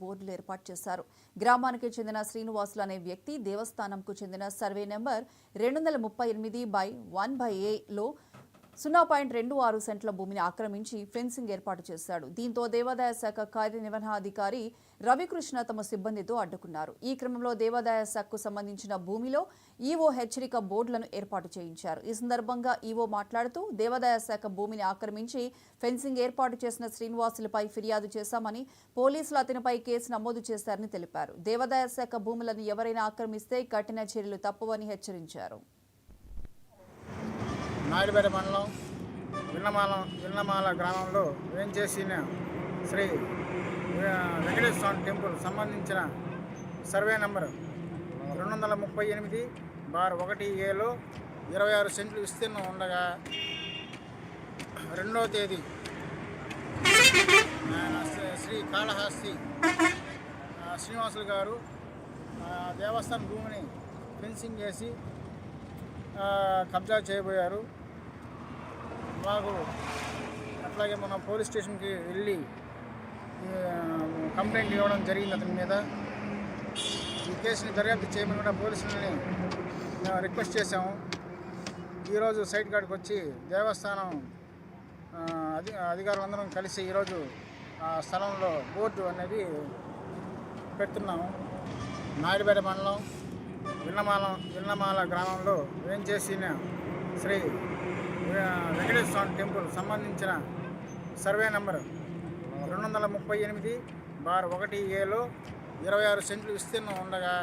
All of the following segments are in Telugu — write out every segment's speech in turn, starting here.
బోర్డులు ఏర్పాటు చేశారు. గ్రామానికి చెందిన శ్రీనివాసులు అనే వ్యక్తి దేవస్థానంకు చెందిన సర్వే నెంబర్ 238/1/A లో 0.26 సెంట్ల భూమిని ఆక్రమించి ఫెన్సింగ్ ఏర్పాటు చేశాడు. దీంతో దేవాదాయ శాఖ కార్యనిర్వహణాధికారి రవికృష్ణ తమ సిబ్బందితో అడ్డుకున్నారు. ఈ క్రమంలో దేవాదాయ శాఖకు సంబంధించిన భూమిలో ఈవో హెచ్చరిక బోర్డులను ఏర్పాటు చేయించారు. ఈ సందర్భంగా ఈవో మాట్లాడుతూ దేవాదాయ శాఖ భూమిని ఆక్రమించి ఫెన్సింగ్ ఏర్పాటు చేసిన శ్రీనివాసులపై ఫిర్యాదు చేశామని, పోలీసులు అతనిపై కేసు నమోదు చేశారని తెలిపారు. దేవాదాయ శాఖ భూములను ఎవరైనా ఆక్రమిస్తే కఠిన చర్యలు తప్పవని హెచ్చరించారు. నాయుడుపేట మండలం విన్నమాల గ్రామంలో వేంచేసిన శ్రీ వెంకటేశ్వర స్వామి టెంపుల్ సంబంధించిన సర్వే నెంబర్ 238/1A లో 26 సెంట్లు విస్తీర్ణం ఉండగా 2వ తేదీ శ్రీ కాళహస్తి శ్రీనివాసులు గారు దేవస్థానం భూమిని ఫెన్సింగ్ చేసి కబ్జా చేయబోయారు. మాకు అట్లాగే మన పోలీస్ స్టేషన్కి వెళ్ళి కంప్లైంట్ ఇవ్వడం జరిగింది. అతని మీద ఈ కేసుని దర్యాప్తు చేయమని కూడా పోలీసులని రిక్వెస్ట్ చేశాము. ఈరోజు సైట్ కాడికి వచ్చి దేవస్థానం అధికారులందరం కలిసి ఈరోజు ఆ స్థలంలో బోర్డు అనేది పెడుతున్నాము. నాయుడుపేట మండలం విన్నమాల గ్రామంలో వేంచేసిన శ్రీ వెంకటేశ్వర స్వామి టెంపుల్ సంబంధించిన సర్వే నెంబర్ 238/1A లో 26 సెంట్లు విస్తీర్ణం ఉండగా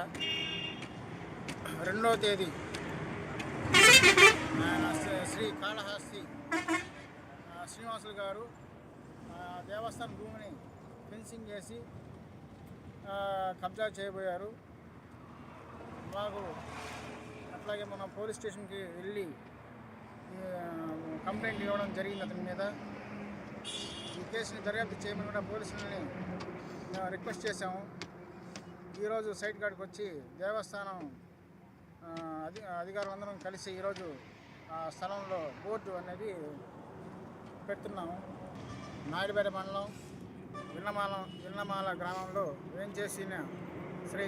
2వ తేదీ శ్రీ కాళహస్తి శ్రీనివాసులు గారు దేవస్థానం భూమిని ఫెన్సింగ్ చేసి కబ్జా చేయబోయారు. మాకు అట్లాగే మన పోలీస్ స్టేషన్కి వెళ్ళి కంప్లైంట్ ఇవ్వడం జరిగింది. అతని మీద ఈ కేసుని దర్యాప్తు చేయమని కూడా పోలీసులని రిక్వెస్ట్ చేశాము. ఈరోజు సైట్ కాడికి వచ్చి దేవస్థానం అధికారులందరం కలిసి ఈరోజు ఆ స్థలంలో బోర్డు అనేది పెడుతున్నాము. నాయుడుపేట మండలం విన్నమాల గ్రామంలో వేంచేసిన శ్రీ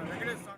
వెంకటేశ్వర